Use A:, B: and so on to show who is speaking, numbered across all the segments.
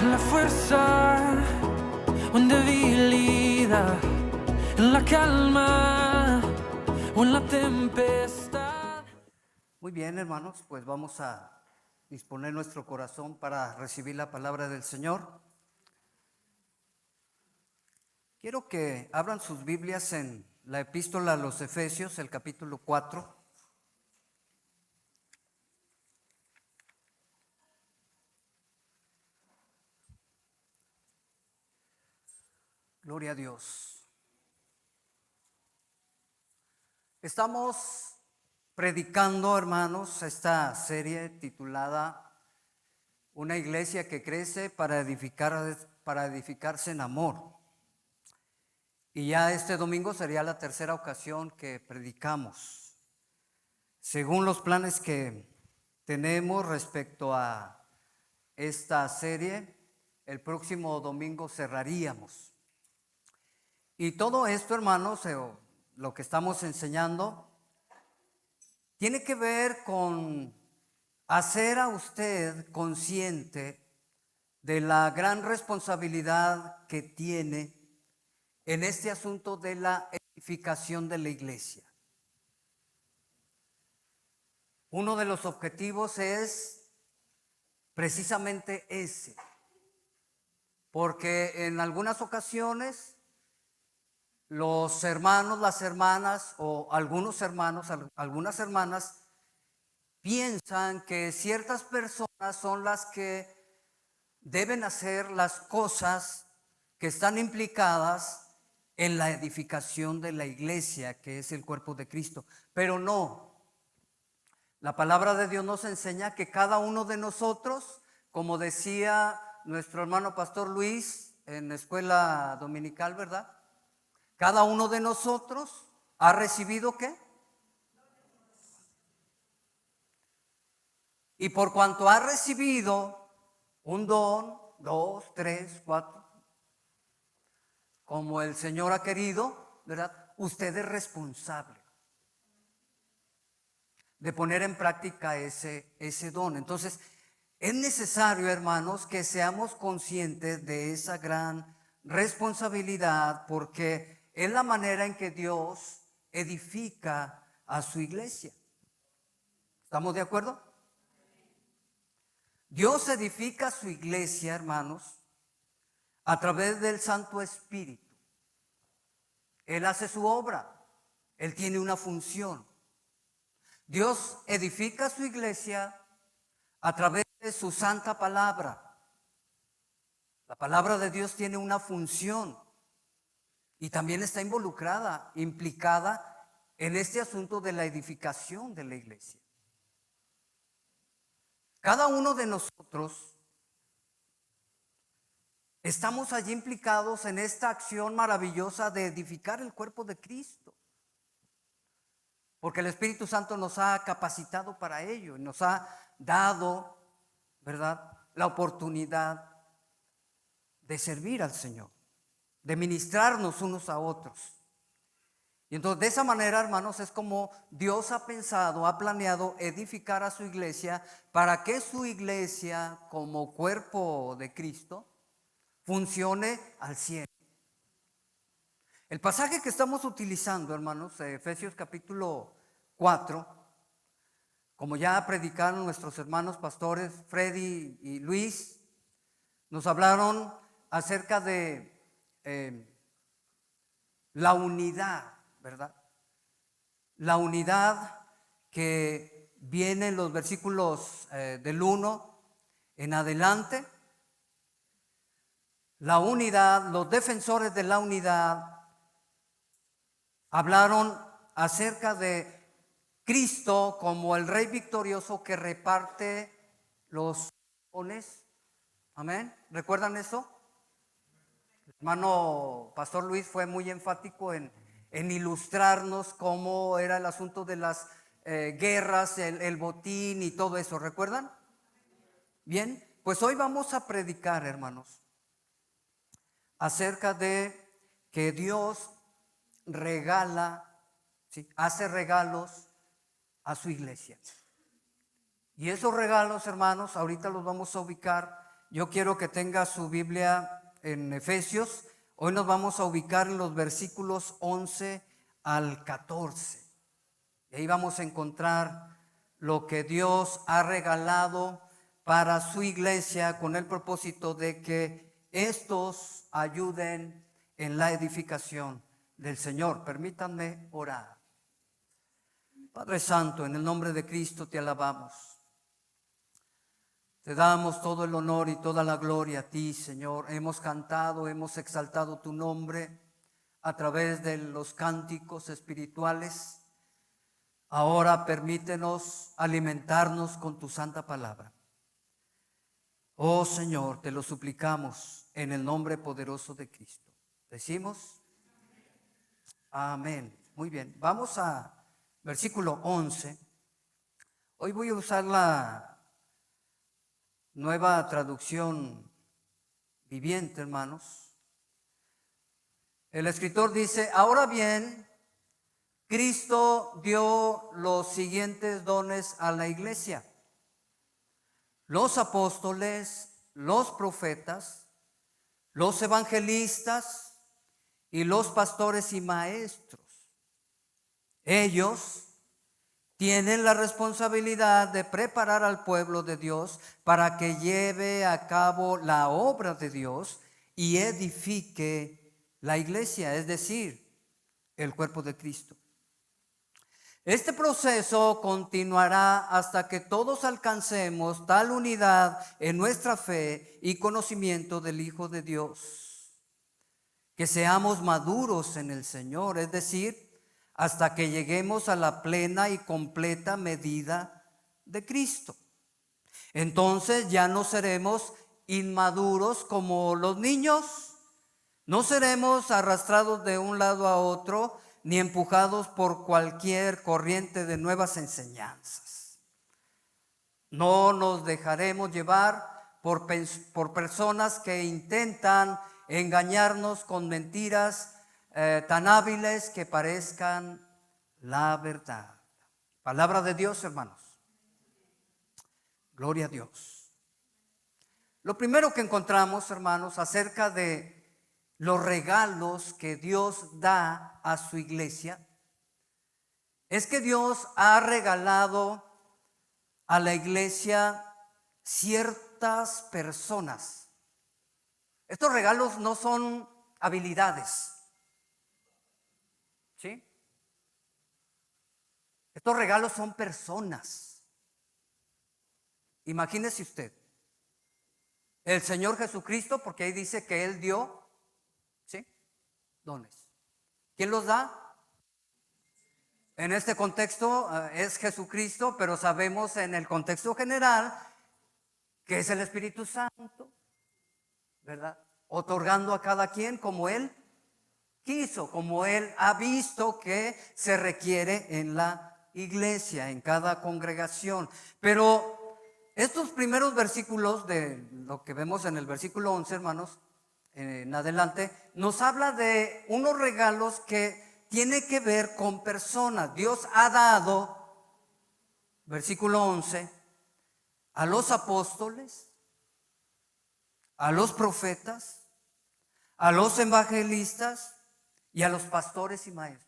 A: en la fuerza o en debilidad, en la calma o en la tempestad.
B: Muy bien, hermanos, pues vamos a disponer nuestro corazón para recibir la palabra del Señor. Quiero que abran sus Biblias en la epístola a los Efesios, el capítulo 4. Gloria a Dios. Estamos predicando, hermanos, esta serie titulada Una iglesia que crece para edificarse en amor. Y ya este domingo sería la tercera ocasión que predicamos. Según los planes que tenemos respecto a esta serie, el próximo domingo cerraríamos. Y todo esto, hermanos, lo que estamos enseñando, tiene que ver con hacer a usted consciente de la gran responsabilidad que tiene en este asunto de la edificación de la iglesia. Uno de los objetivos es precisamente ese, porque en algunas ocasiones los hermanos, las hermanas o algunos hermanos, algunas hermanas piensan que ciertas personas son las que deben hacer las cosas que están implicadas en la edificación de la iglesia, que es el cuerpo de Cristo. Pero no, la palabra de Dios nos enseña que cada uno de nosotros, como decía nuestro hermano Pastor Luis en la escuela dominical, ¿verdad? Cada uno de nosotros ha recibido ¿qué? Y por cuanto ha recibido un don, 2, 3, 4, como el Señor ha querido, ¿verdad? Usted es responsable de poner en práctica ese don. Entonces, es necesario, hermanos, que seamos conscientes de esa gran responsabilidad, porque es la manera en que Dios edifica a su iglesia. ¿Estamos de acuerdo? Dios edifica a su iglesia, hermanos, a través del Santo Espíritu. Él hace su obra, Él tiene una función. Dios edifica a su iglesia a través de su santa palabra. La palabra de Dios tiene una función y también está involucrada, implicada en este asunto de la edificación de la iglesia. Cada uno de nosotros estamos allí implicados en esta acción maravillosa de edificar el cuerpo de Cristo. Porque el Espíritu Santo nos ha capacitado para ello y nos ha dado, ¿verdad?, la oportunidad de servir al Señor, de ministrarnos unos a otros. Y entonces de esa manera, hermanos, es como Dios ha pensado, ha planeado edificar a su iglesia para que su iglesia como cuerpo de Cristo funcione al 100. El pasaje que estamos utilizando, hermanos, Efesios capítulo 4, como ya predicaron nuestros hermanos pastores Freddy y Luis, nos hablaron acerca de la unidad, ¿verdad? La unidad que viene en los versículos del 1 en adelante. La unidad, los defensores de la unidad hablaron acerca de Cristo como el Rey victorioso que reparte los dones. Amén. ¿Recuerdan eso? El hermano Pastor Luis fue muy enfático en ilustrarnos cómo era el asunto de las guerras, el botín y todo eso. ¿Recuerdan? Bien, pues hoy vamos a predicar, hermanos, acerca de que Dios regala, ¿sí?, hace regalos a su iglesia. Y esos regalos, hermanos, ahorita los vamos a ubicar yo quiero que tenga su Biblia en Efesios. Hoy nos vamos a ubicar en los versículos 11 al 14. Y ahí vamos a encontrar lo que Dios ha regalado para su iglesia con el propósito de que estos ayuden en la edificación del Señor. Permítanme orar. Padre Santo, en el nombre de Cristo te alabamos. Te damos todo el honor y toda la gloria a ti, Señor. Hemos cantado, hemos exaltado tu nombre a través de los cánticos espirituales. Ahora permítenos alimentarnos con tu santa palabra. Oh Señor, te lo suplicamos en el nombre poderoso de Cristo. ¿Decimos? Amén. Muy bien, vamos a versículo 11. Hoy voy a usar la Nueva Traducción Viviente, hermanos. El escritor dice: ahora bien, Cristo dio los siguientes dones a la iglesia: los apóstoles, los profetas, los evangelistas y los pastores y maestros. Ellos tienen la responsabilidad de preparar al pueblo de Dios para que lleve a cabo la obra de Dios y edifique la iglesia, es decir, el cuerpo de Cristo. Este proceso continuará hasta que todos alcancemos tal unidad en nuestra fe y conocimiento del Hijo de Dios, que seamos maduros en el Señor, es decir, hasta que lleguemos a la plena y completa medida de Cristo. Entonces ya no seremos inmaduros como los niños, no seremos arrastrados de un lado a otro, ni empujados por cualquier corriente de nuevas enseñanzas. No nos dejaremos llevar por personas que intentan engañarnos con mentiras tan hábiles que parezcan la verdad. Palabra de Dios, hermanos. Gloria a Dios. Lo primero que encontramos, hermanos, acerca de los regalos que Dios da a su iglesia, es que Dios ha regalado a la iglesia ciertas personas. Estos regalos no son habilidades, ¿sí? Estos regalos son personas. Imagínese usted, el Señor Jesucristo, porque ahí dice que Él dio, ¿sí?, dones. ¿Quién los da? En este contexto es Jesucristo, pero sabemos en el contexto general que es el Espíritu Santo, ¿verdad? Otorgando a cada quien como Él quiso, como Él ha visto que se requiere en la iglesia, en cada congregación. Pero estos primeros versículos de lo que vemos en el versículo 11, hermanos, en adelante, nos habla de unos regalos que tiene que ver con personas. Dios ha dado, versículo 11, a los apóstoles, a los profetas, a los evangelistas y a los pastores y maestros.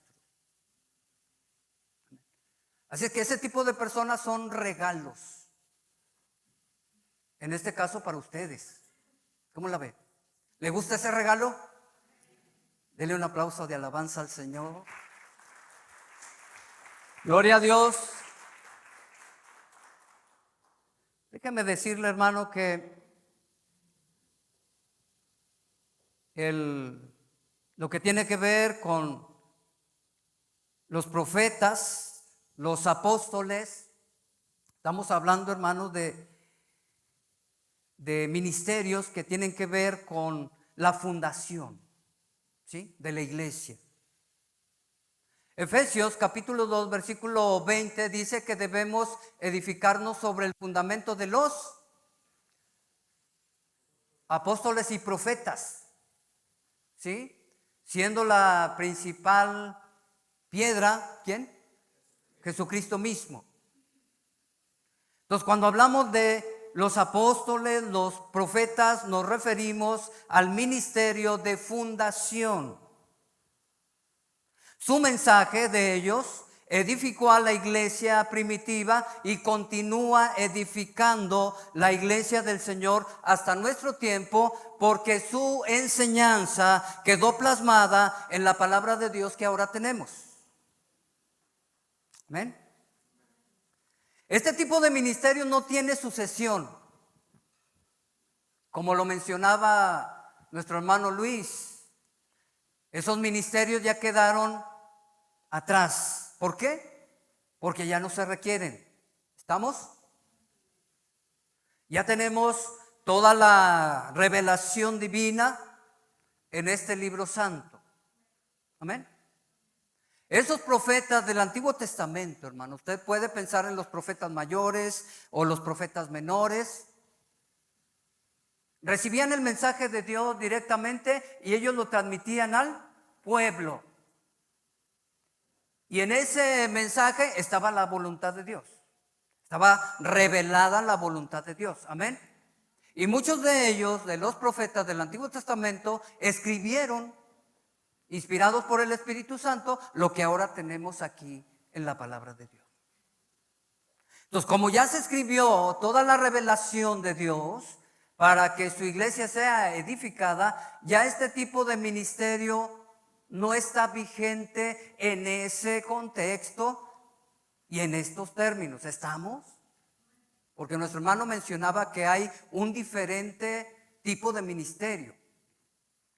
B: Así que ese tipo de personas son regalos. En este caso para ustedes. ¿Cómo la ve? ¿Le gusta ese regalo? Dele un aplauso de alabanza al Señor. Gloria a Dios. Déjeme decirle, hermano, que lo que tiene que ver con los profetas, los apóstoles, estamos hablando, hermanos, de ministerios que tienen que ver con la fundación, ¿sí?, de la iglesia. Efesios capítulo 2 versículo 20 dice que debemos edificarnos sobre el fundamento de los apóstoles y profetas, ¿sí?, siendo la principal piedra, ¿quién? Jesucristo mismo. Entonces, cuando hablamos de los apóstoles, los profetas, nos referimos al ministerio de fundación. Su mensaje de ellos edificó a la iglesia primitiva y continúa edificando la iglesia del Señor hasta nuestro tiempo, porque su enseñanza quedó plasmada en la palabra de Dios que ahora tenemos. Amén. Este tipo de ministerio no tiene sucesión, como lo mencionaba nuestro hermano Luis. Esos ministerios ya quedaron atrás. ¿Por qué? Porque ya no se requieren. ¿Estamos? Ya tenemos toda la revelación divina en este libro santo. Amén. Esos profetas del Antiguo Testamento, hermano, usted puede pensar en los profetas mayores o los profetas menores. Recibían el mensaje de Dios directamente y ellos lo transmitían al pueblo. Y en ese mensaje estaba la voluntad de Dios. Estaba revelada la voluntad de Dios. Amén. Y muchos de ellos, de los profetas del Antiguo Testamento, escribieron, inspirados por el Espíritu Santo, lo que ahora tenemos aquí en la palabra de Dios. Entonces, como ya se escribió toda la revelación de Dios para que su iglesia sea edificada, ya este tipo de ministerio no está vigente en ese contexto y en estos términos. ¿Estamos? Porque nuestro hermano mencionaba que hay un diferente tipo de ministerio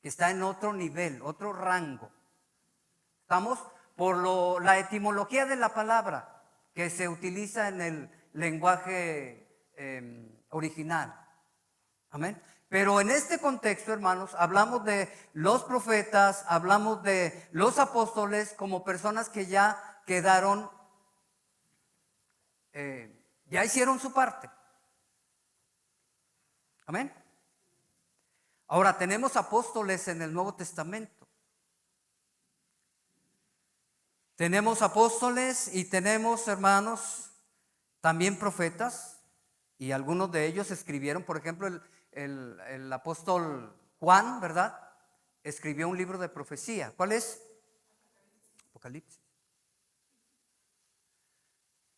B: que está en otro nivel, otro rango. ¿Estamos? Por la etimología de la palabra que se utiliza en el lenguaje original. Amén. Pero en este contexto, hermanos, hablamos de los profetas, hablamos de los apóstoles como personas que ya quedaron, ya hicieron su parte. Amén. Ahora tenemos apóstoles en el Nuevo Testamento. Tenemos apóstoles y tenemos, hermanos, también profetas. Y algunos de ellos escribieron, por ejemplo, el apóstol Juan, ¿verdad? Escribió un libro de profecía. ¿Cuál es? Apocalipsis.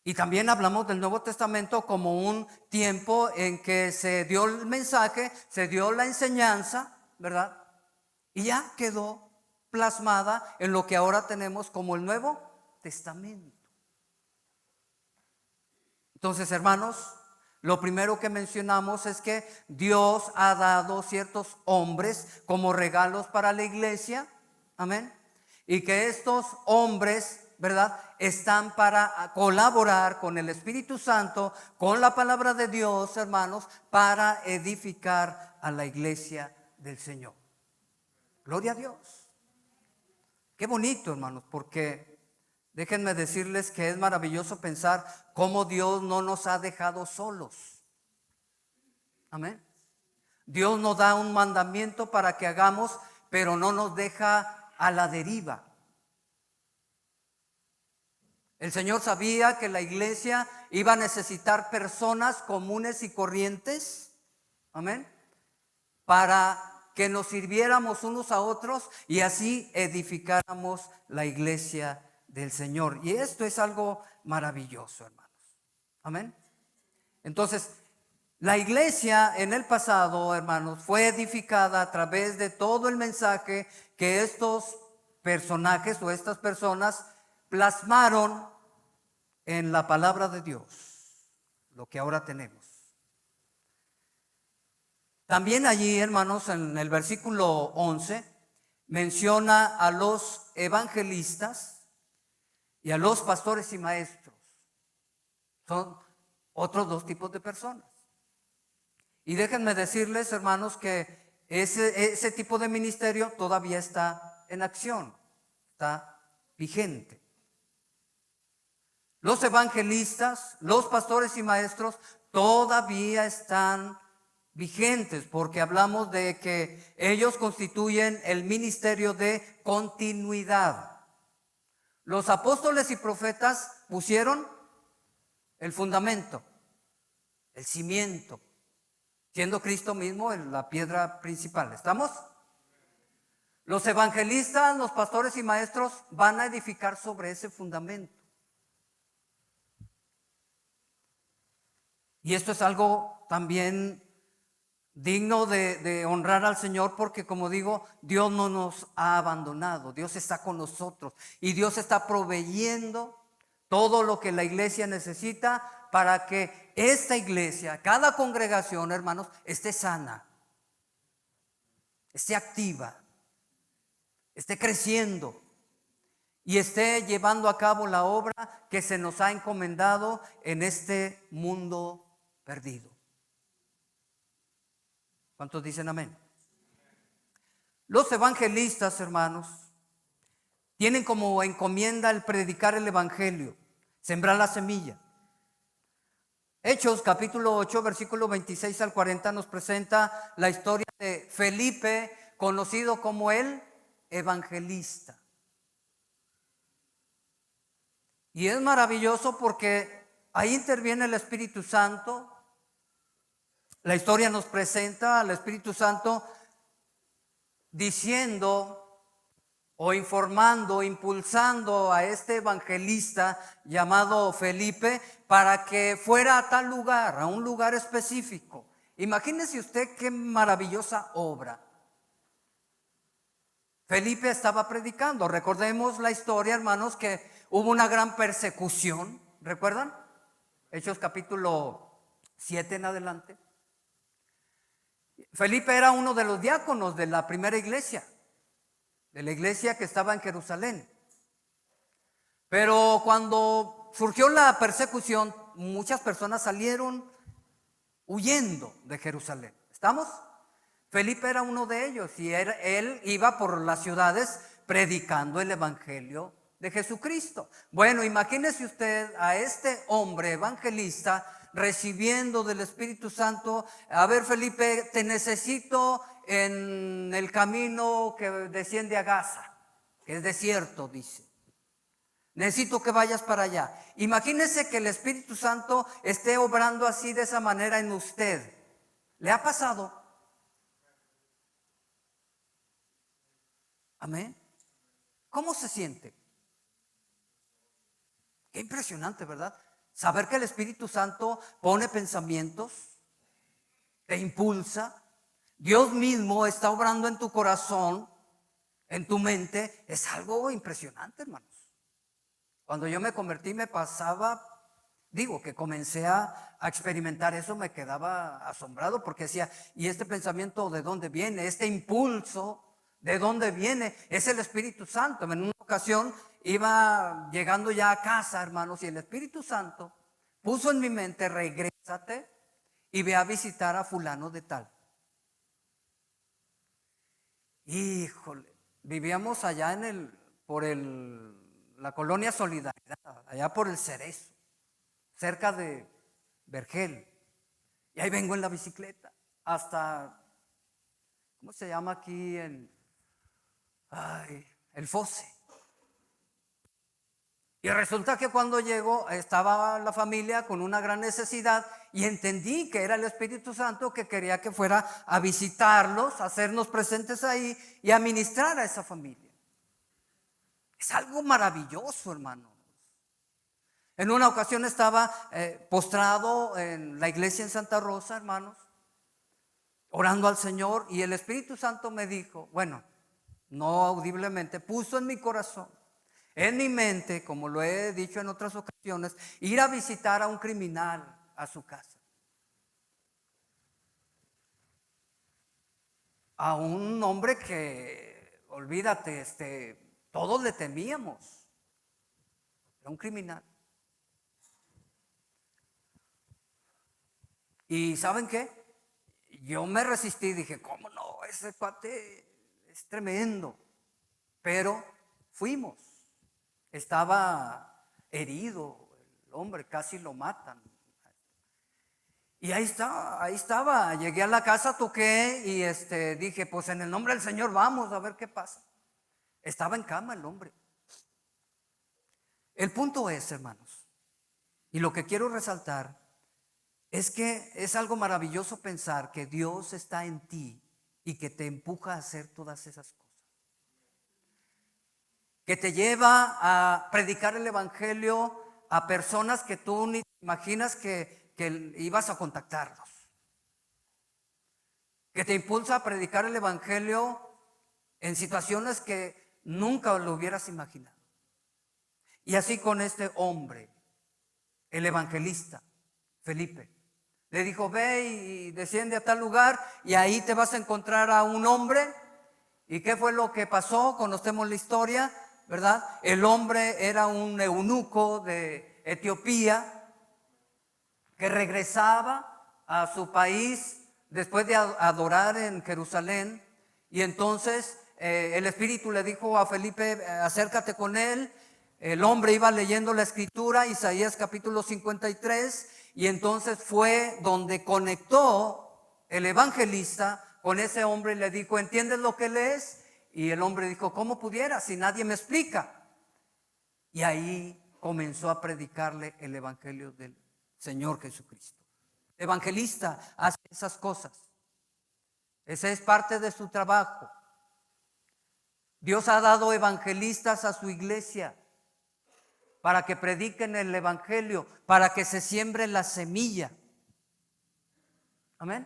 B: Y también hablamos del Nuevo Testamento como un tiempo en que se dio el mensaje, se dio la enseñanza, ¿verdad? Y ya quedó plasmada en lo que ahora tenemos como el Nuevo Testamento. Entonces, hermanos, lo primero que mencionamos es que Dios ha dado ciertos hombres como regalos para la iglesia, amén, y que estos hombres, ¿verdad?, están para colaborar con el Espíritu Santo, con la palabra de Dios, hermanos, para edificar a la iglesia del Señor. Gloria a Dios. Qué bonito, hermanos, porque déjenme decirles que es maravilloso pensar cómo Dios no nos ha dejado solos. Amén. Dios nos da un mandamiento para que hagamos, pero no nos deja a la deriva. El Señor sabía que la iglesia iba a necesitar personas comunes y corrientes, amén, para que nos sirviéramos unos a otros y así edificáramos la iglesia del Señor. Y esto es algo maravilloso, hermanos. Amén. Entonces, la iglesia en el pasado, hermanos, fue edificada a través de todo el mensaje que estos personajes o estas personas plasmaron en la palabra de Dios, lo que ahora tenemos. También allí, hermanos, en el versículo 11, menciona a los evangelistas y a los pastores y maestros. Son otros dos tipos de personas. Y déjenme decirles, hermanos, que ese tipo de ministerio todavía está en acción, está vigente. Los evangelistas, los pastores y maestros todavía están vigentes, porque hablamos de que ellos constituyen el ministerio de continuidad. Los apóstoles y profetas pusieron el fundamento, el cimiento, siendo Cristo mismo la piedra principal. ¿Estamos? Los evangelistas, los pastores y maestros van a edificar sobre ese fundamento. Y esto es algo también digno de honrar al Señor, porque como digo, Dios no nos ha abandonado, Dios está con nosotros y Dios está proveyendo todo lo que la iglesia necesita para que esta iglesia, cada congregación, hermanos, esté sana, esté activa, esté creciendo y esté llevando a cabo la obra que se nos ha encomendado en este mundo perdido. ¿Cuántos dicen amén? Los evangelistas, hermanos, tienen como encomienda el predicar el evangelio, sembrar la semilla. Hechos capítulo 8, versículo 26 al 40 nos presenta la historia de Felipe, conocido como el evangelista. Y es maravilloso porque ahí interviene el Espíritu Santo. La historia nos presenta al Espíritu Santo diciendo o informando, impulsando a este evangelista llamado Felipe para que fuera a tal lugar, a un lugar específico. Imagínese usted qué maravillosa obra. Felipe estaba predicando. Recordemos la historia, hermanos, que hubo una gran persecución. ¿Recuerdan? Hechos capítulo 7 en adelante. Felipe era uno de los diáconos de la primera iglesia, de la iglesia que estaba en Jerusalén. Pero cuando surgió la persecución, muchas personas salieron huyendo de Jerusalén. ¿Estamos? Felipe era uno de ellos y él iba por las ciudades predicando el evangelio de Jesucristo. Bueno, imagínese usted a este hombre evangelista recibiendo del Espíritu Santo. A ver, Felipe, te necesito en el camino que desciende a Gaza, que es desierto, dice. Necesito que vayas para allá. Imagínese que el Espíritu Santo esté obrando así, de esa manera en usted. ¿Le ha pasado? Amén. ¿Cómo se siente? Qué impresionante, ¿verdad? Saber que el Espíritu Santo pone pensamientos, te impulsa. Dios mismo está obrando en tu corazón, en tu mente. Es algo impresionante, hermanos. Cuando yo me convertí me pasaba, que comencé a experimentar eso, me quedaba asombrado porque decía, ¿y este pensamiento de dónde viene? Este impulso, ¿de dónde viene? Es el Espíritu Santo. En una ocasión iba llegando ya a casa, hermanos, y el Espíritu Santo puso en mi mente, regrésate y ve a visitar a fulano de tal. Híjole, vivíamos allá por la colonia Solidaridad, allá por el Cerezo, cerca de Vergel. Y ahí vengo en la bicicleta hasta, ¿cómo se llama aquí? El Foce. Y resulta que cuando llego estaba la familia con una gran necesidad y entendí que era el Espíritu Santo que quería que fuera a visitarlos, a hacernos presentes ahí y a ministrar a esa familia. Es algo maravilloso, hermano. En una ocasión estaba postrado en la iglesia en Santa Rosa, hermanos, orando al Señor, y el Espíritu Santo me dijo, bueno, no audiblemente, puso en mi corazón, en mi mente, como lo he dicho en otras ocasiones, ir a visitar a un criminal a su casa. A un hombre que, olvídate, todos le temíamos. Era un criminal. ¿Y saben qué? Yo me resistí, dije, ¿cómo no? Ese cuate es tremendo. Pero fuimos. Estaba herido el hombre, casi lo matan. Y ahí estaba. Llegué a la casa, toqué y dije, pues en el nombre del Señor vamos a ver qué pasa. Estaba en cama el hombre. El punto es, hermanos, y lo que quiero resaltar es que es algo maravilloso pensar que Dios está en ti y que te empuja a hacer todas esas cosas, que te lleva a predicar el evangelio a personas que tú ni te imaginas que ibas a contactarlos, que te impulsa a predicar el evangelio en situaciones que nunca lo hubieras imaginado. Y así con este hombre, el evangelista Felipe, le dijo: ve y desciende a tal lugar y ahí te vas a encontrar a un hombre. ¿Y qué fue lo que pasó? Conocemos la historia, ¿verdad? El hombre era un eunuco de Etiopía que regresaba a su país después de adorar en Jerusalén. Y entonces el Espíritu le dijo a Felipe: acércate con él. El hombre iba leyendo la escritura, Isaías capítulo 53, y entonces fue donde conectó el evangelista con ese hombre y le dijo: ¿entiendes lo que lees? Y el hombre dijo: ¿cómo pudiera si nadie me explica? Y ahí comenzó a predicarle el evangelio del Señor Jesucristo. El evangelista hace esas cosas. Ese es parte de su trabajo. Dios ha dado evangelistas a su iglesia para que prediquen el evangelio, para que se siembre la semilla. Amén.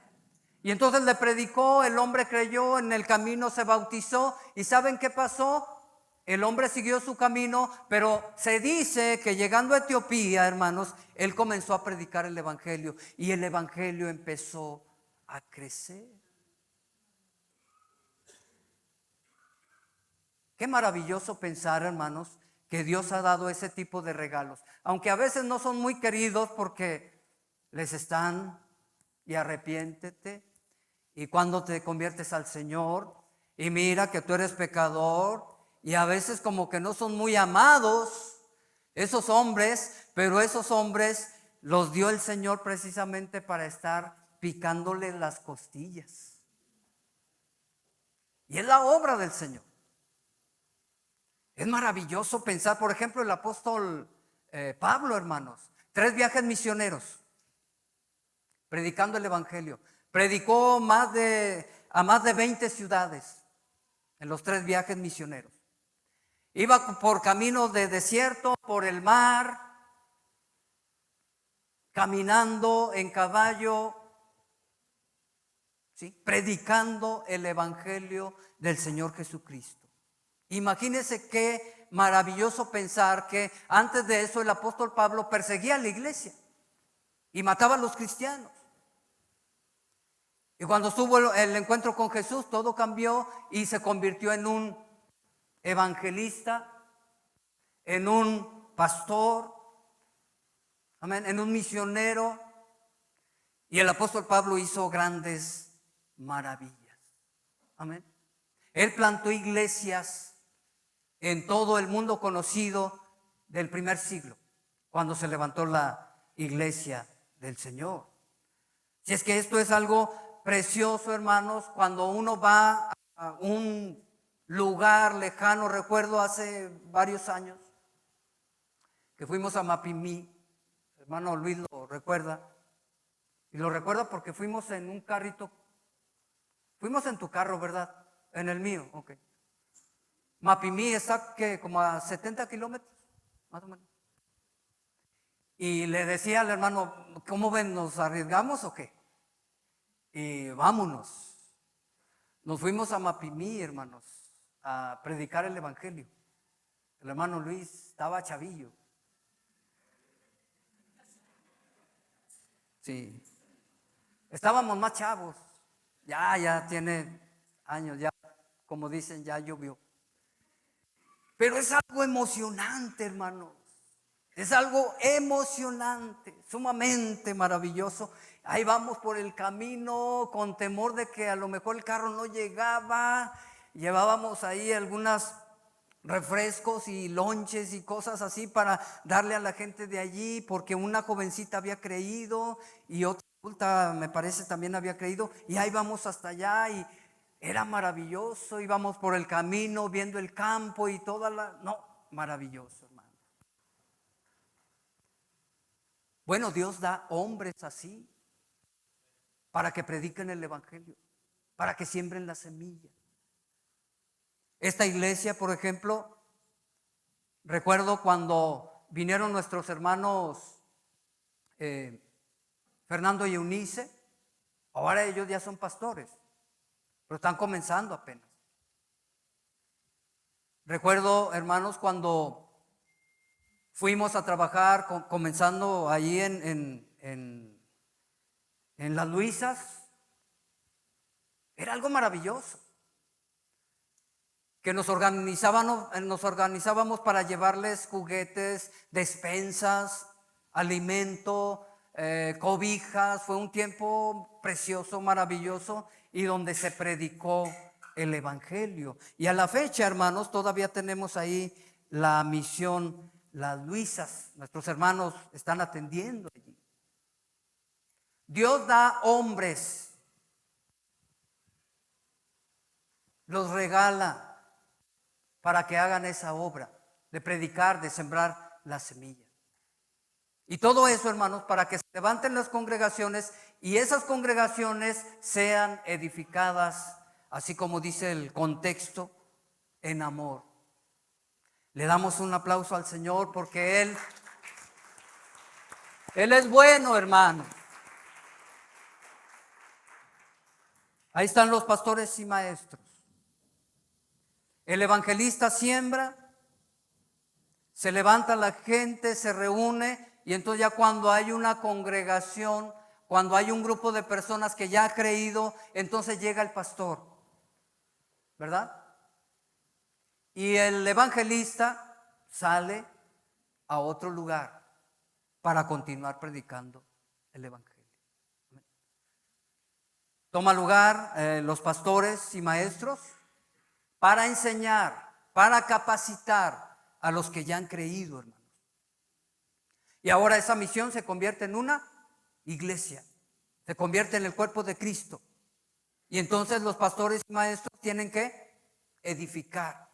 B: Y entonces le predicó, el hombre creyó, en el camino se bautizó. ¿Y saben qué pasó? El hombre siguió su camino, pero se dice que llegando a Etiopía, hermanos, él comenzó a predicar el evangelio y el evangelio empezó a crecer. Qué maravilloso pensar, hermanos, que Dios ha dado ese tipo de regalos, aunque a veces no son muy queridos porque les están: y arrepiéntete, y cuando te conviertes al Señor, y mira que tú eres pecador, y a veces como que no son muy amados esos hombres, pero esos hombres los dio el Señor precisamente para estar picándole las costillas. Y es la obra del Señor. Es maravilloso pensar, por ejemplo, el apóstol Pablo, hermanos, 3 viajes misioneros, predicando el evangelio. Predicó a más de 20 ciudades en los 3 viajes misioneros. Iba por caminos de desierto, por el mar, caminando en caballo, ¿sí?, predicando el evangelio del Señor Jesucristo. Imagínense qué maravilloso pensar que antes de eso el apóstol Pablo perseguía a la iglesia y mataba a los cristianos. Y cuando tuvo el encuentro con Jesús, todo cambió y se convirtió en un evangelista, en un pastor, amén, en un misionero. Y el apóstol Pablo hizo grandes maravillas. Amén. Él plantó iglesias en todo el mundo conocido del primer siglo, cuando se levantó la iglesia del Señor. Si es que esto es algo precioso, hermanos, cuando uno va a un lugar lejano. Recuerdo hace varios años que fuimos a Mapimí, hermano Luis lo recuerda, y lo recuerda porque fuimos en un carrito. Fuimos en tu carro, ¿verdad? En el mío, ok. Mapimí está que como a 70 kilómetros, más o menos. Y le decía al hermano: ¿cómo ven? ¿Nos arriesgamos o qué? Y vámonos. Nos fuimos a Mapimí, hermanos, a predicar el evangelio. El hermano Luis estaba chavillo. Sí. Estábamos más chavos. Ya tiene años, ya, como dicen, ya llovió. Pero es algo emocionante, hermanos. Es algo emocionante, sumamente maravilloso. Ahí vamos por el camino con temor de que a lo mejor el carro no llegaba. Llevábamos ahí algunos refrescos y lonches y cosas así para darle a la gente de allí, porque una jovencita había creído y otra adulta, me parece, también había creído. Y ahí vamos hasta allá y era maravilloso. Íbamos por el camino viendo el campo y maravilloso, hermano. Bueno, Dios da hombres así para que prediquen el evangelio, para que siembren la semilla. Esta iglesia, por ejemplo, recuerdo cuando vinieron nuestros hermanos Fernando y Eunice. Ahora ellos ya son pastores, pero están comenzando apenas. Recuerdo, hermanos, cuando fuimos a trabajar, comenzando allí en Las Luisas, era algo maravilloso. Que nos organizábamos para llevarles juguetes, despensas, alimento, cobijas. Fue un tiempo precioso, maravilloso, y donde se predicó el evangelio. Y a la fecha, hermanos, todavía tenemos ahí la misión Las Luisas. Nuestros hermanos están atendiendo allí. Dios da hombres, los regala para que hagan esa obra de predicar, de sembrar la semilla. Y todo eso, hermanos, para que se levanten las congregaciones y esas congregaciones sean edificadas, así como dice el contexto, en amor. Le damos un aplauso al Señor porque Él es bueno, hermano. Ahí están los pastores y maestros. El evangelista siembra, se levanta la gente, se reúne, y entonces ya cuando hay una congregación, cuando hay un grupo de personas que ya ha creído, entonces llega el pastor, ¿verdad? Y el evangelista sale a otro lugar para continuar predicando el evangelio. Toma lugar los pastores y maestros para enseñar, para capacitar a los que ya han creído, hermanos. Y ahora esa misión se convierte en una iglesia, se convierte en el cuerpo de Cristo. Y entonces los pastores y maestros tienen que edificar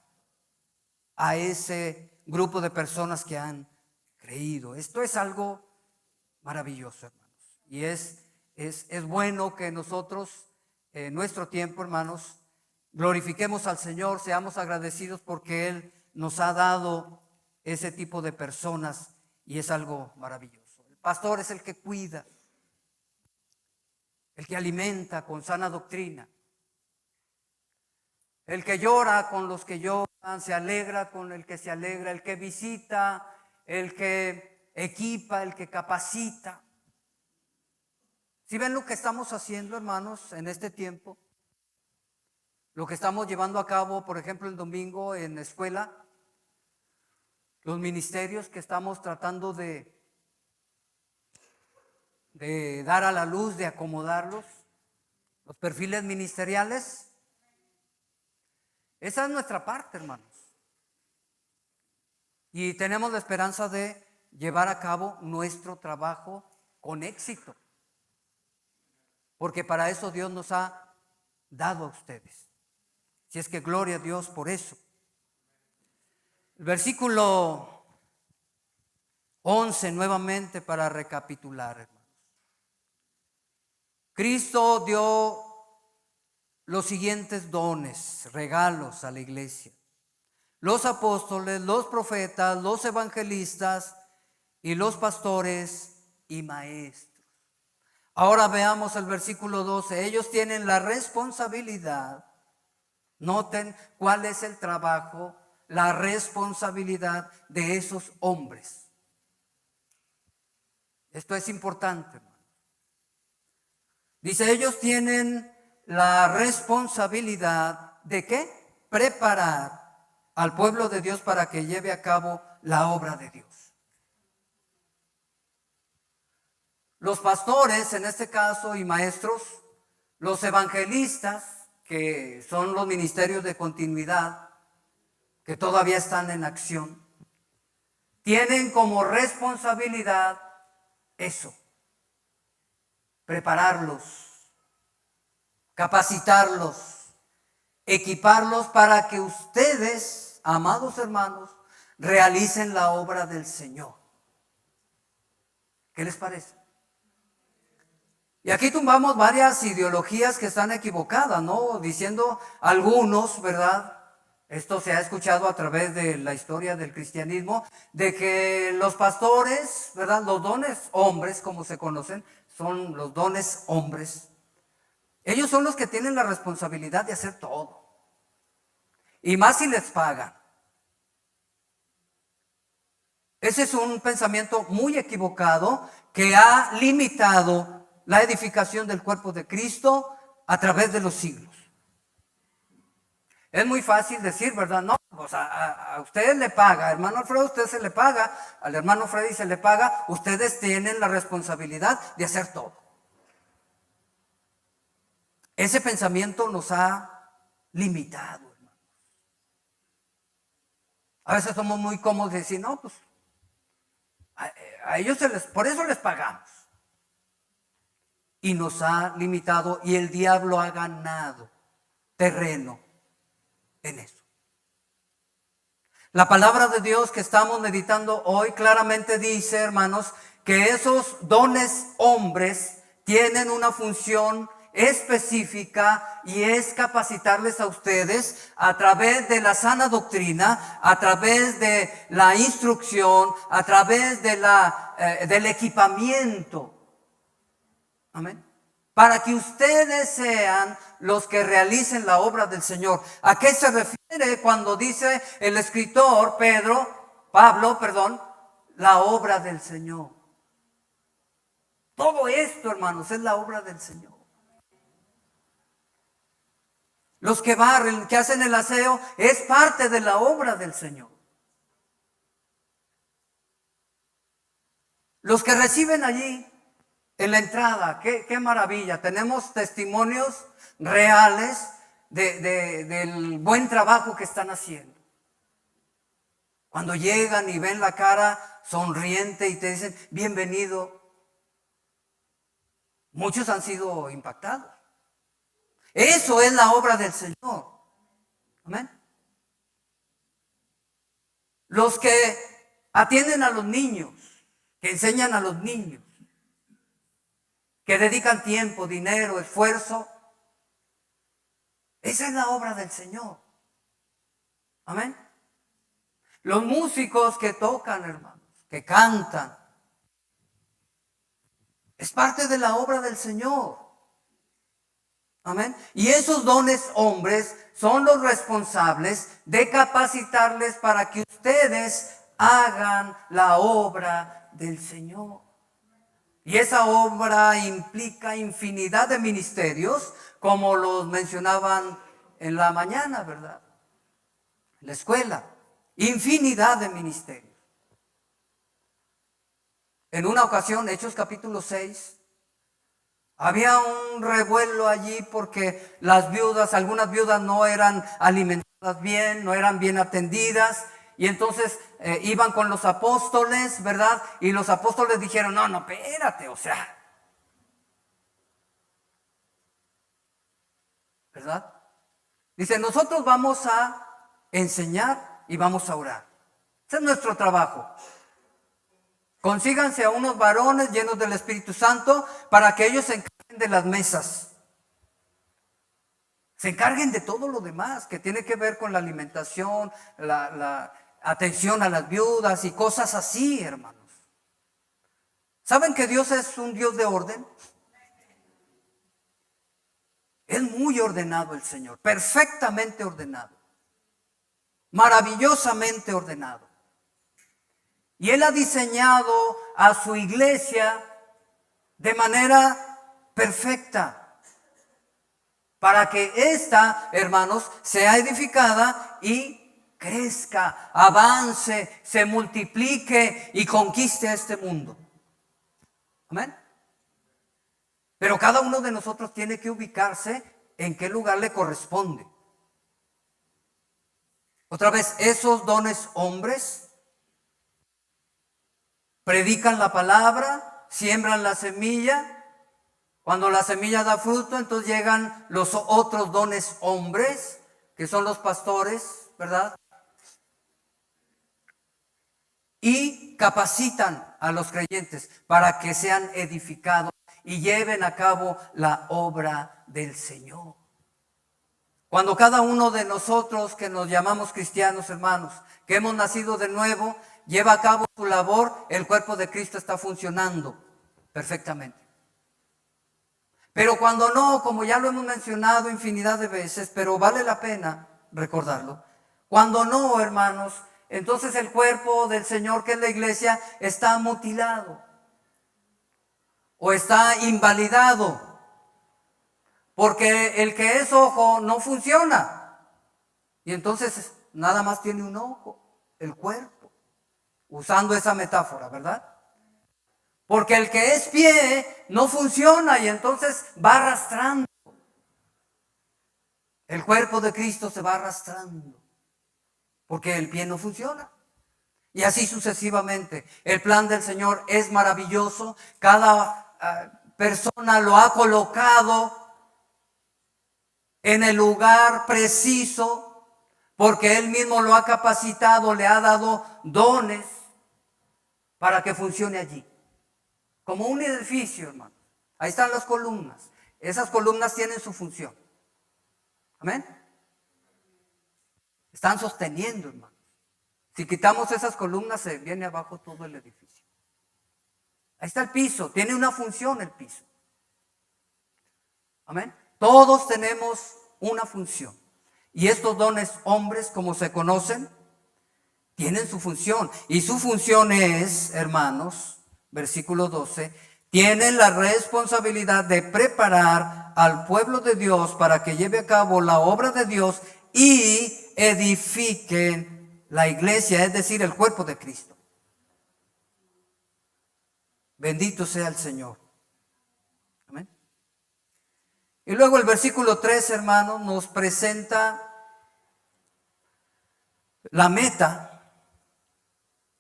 B: a ese grupo de personas que han creído. Esto es algo maravilloso, hermanos. Y es bueno que nosotros, en nuestro tiempo, hermanos, glorifiquemos al Señor, seamos agradecidos porque Él nos ha dado ese tipo de personas y es algo maravilloso. El pastor es el que cuida, el que alimenta con sana doctrina, el que llora con los que lloran, se alegra con el que se alegra, el que visita, el que equipa, el que capacita. ¿Sí ven lo que estamos haciendo, hermanos, en este tiempo? Lo que estamos llevando a cabo, por ejemplo, el domingo en la escuela, los ministerios que estamos tratando de dar a la luz, de acomodarlos, los perfiles ministeriales. Esa es nuestra parte, hermanos. Y tenemos la esperanza de llevar a cabo nuestro trabajo con éxito, porque para eso Dios nos ha dado a ustedes. Si es que gloria a Dios por eso. El versículo 11 nuevamente para recapitular, hermanos. Cristo dio los siguientes dones, regalos a la iglesia: los apóstoles, los profetas, los evangelistas y los pastores y maestros. Ahora veamos el versículo 12. Ellos tienen la responsabilidad. Noten cuál es el trabajo, la responsabilidad de esos hombres. Esto es importante, hermano. Dice, ellos tienen la responsabilidad de ¿qué? Preparar al pueblo de Dios para que lleve a cabo la obra de Dios. Los pastores, en este caso, y maestros, los evangelistas, que son los ministerios de continuidad, que todavía están en acción, tienen como responsabilidad eso: prepararlos, capacitarlos, equiparlos para que ustedes, amados hermanos, realicen la obra del Señor. ¿Qué les parece? Y aquí tumbamos varias ideologías que están equivocadas, ¿no? Diciendo algunos, ¿verdad? Esto se ha escuchado a través de la historia del cristianismo, de que los pastores, ¿verdad? Los dones hombres, como se conocen, son los dones hombres. Ellos son los que tienen la responsabilidad de hacer todo. Y más si les pagan. Ese es un pensamiento muy equivocado que ha limitado la edificación del cuerpo de Cristo a través de los siglos. Es muy fácil decir, ¿verdad? No, pues a usted le paga, hermano Alfredo, usted se le paga, al hermano Freddy se le paga, ustedes tienen la responsabilidad de hacer todo. Ese pensamiento nos ha limitado, hermano. A veces somos muy cómodos de decir, no, pues a ellos por eso les pagamos. Y nos ha limitado y el diablo ha ganado terreno en eso. La palabra de Dios que estamos meditando hoy claramente dice, hermanos, que esos dones hombres tienen una función específica y es capacitarles a ustedes a través de la sana doctrina, a través de la instrucción, a través de del equipamiento. Amén. Para que ustedes sean los que realicen la obra del Señor. ¿A qué se refiere cuando dice el escritor Pablo, la obra del Señor? Todo esto, hermanos, es la obra del Señor. Los que barren, que hacen el aseo, es parte de la obra del Señor. Los que reciben allí en la entrada, qué maravilla. Tenemos testimonios reales del buen trabajo que están haciendo. Cuando llegan y ven la cara sonriente y te dicen, bienvenido. Muchos han sido impactados. Eso es la obra del Señor. Amén. Los que atienden a los niños, que enseñan a los niños, que dedican tiempo, dinero, esfuerzo. Esa es la obra del Señor. Amén. Los músicos que tocan, hermanos, que cantan, es parte de la obra del Señor. Amén. Y esos dones hombres son los responsables de capacitarles para que ustedes hagan la obra del Señor. Y esa obra implica infinidad de ministerios, como los mencionaban en la mañana, ¿verdad? En la escuela, infinidad de ministerios. En una ocasión, Hechos capítulo 6, había un revuelo allí porque algunas viudas no eran alimentadas bien, no eran bien atendidas. Y entonces iban con los apóstoles, ¿verdad? Y los apóstoles dijeron, no, espérate, ¿verdad? Dice, nosotros vamos a enseñar y vamos a orar. Ese es nuestro trabajo. Consíganse a unos varones llenos del Espíritu Santo para que ellos se encarguen de las mesas. Se encarguen de todo lo demás que tiene que ver con la alimentación, la atención a las viudas y cosas así, hermanos. ¿Saben que Dios es un Dios de orden? Es muy ordenado el Señor, perfectamente ordenado, maravillosamente ordenado. Y Él ha diseñado a su iglesia de manera perfecta para que ésta, hermanos, sea edificada y crezca, avance, se multiplique y conquiste a este mundo. Amén. Pero cada uno de nosotros tiene que ubicarse en qué lugar le corresponde. Otra vez, esos dones hombres predican la palabra, siembran la semilla. Cuando la semilla da fruto, entonces llegan los otros dones hombres, que son los pastores, ¿verdad? Y capacitan a los creyentes para que sean edificados y lleven a cabo la obra del Señor. Cuando cada uno de nosotros que nos llamamos cristianos, hermanos, que hemos nacido de nuevo, lleva a cabo su labor, el cuerpo de Cristo está funcionando perfectamente. Pero cuando no, como ya lo hemos mencionado infinidad de veces, pero vale la pena recordarlo, cuando no, hermanos, entonces el cuerpo del Señor, que es la iglesia, está mutilado o está invalidado, porque el que es ojo no funciona, y entonces nada más tiene un ojo, el cuerpo, usando esa metáfora, ¿verdad? Porque el que es pie no funciona y entonces va arrastrando. El cuerpo de Cristo se va arrastrando porque el pie no funciona. Y así sucesivamente. El plan del Señor es maravilloso. Cada persona lo ha colocado en el lugar preciso porque Él mismo lo ha capacitado, le ha dado dones para que funcione allí. Como un edificio, hermano. Ahí están las columnas. Esas columnas tienen su función. Amén. Están sosteniendo, hermano. Si quitamos esas columnas, se viene abajo todo el edificio. Ahí está el piso. Tiene una función el piso. Amén. Todos tenemos una función. Y estos dones, hombres, como se conocen, tienen su función. Y su función es, hermanos, versículo 12, tienen la responsabilidad de preparar al pueblo de Dios para que lleve a cabo la obra de Dios y edifiquen la iglesia, es decir, el cuerpo de Cristo. Bendito sea el Señor. Amén. Y luego el versículo 3, hermanos, nos presenta la meta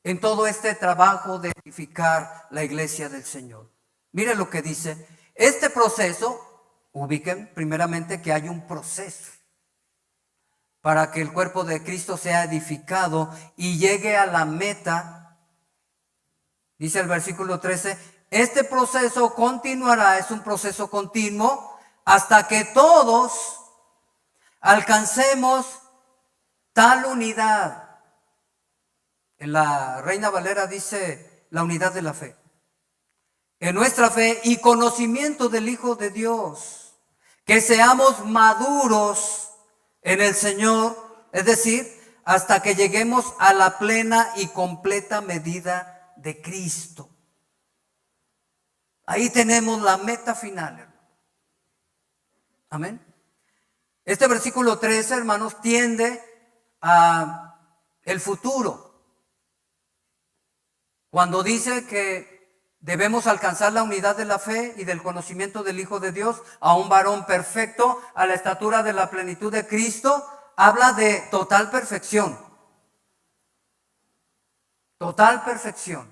B: en todo este trabajo de edificar la iglesia del Señor. Mire lo que dice. Este proceso, ubiquen primeramente que hay un proceso para que el cuerpo de Cristo sea edificado y llegue a la meta. Dice el versículo 13, este proceso continuará, es un proceso continuo, hasta que todos alcancemos tal unidad. En la Reina Valera dice la unidad de la fe. En nuestra fe y conocimiento del Hijo de Dios. Que seamos maduros en el Señor. Es decir, hasta que lleguemos a la plena y completa medida de Cristo. Ahí tenemos la meta final, hermano. Amén. Este versículo 13, hermanos, tiende a el futuro. Cuando dice que debemos alcanzar la unidad de la fe y del conocimiento del Hijo de Dios, a un varón perfecto, a la estatura de la plenitud de Cristo, habla de total perfección. Total perfección.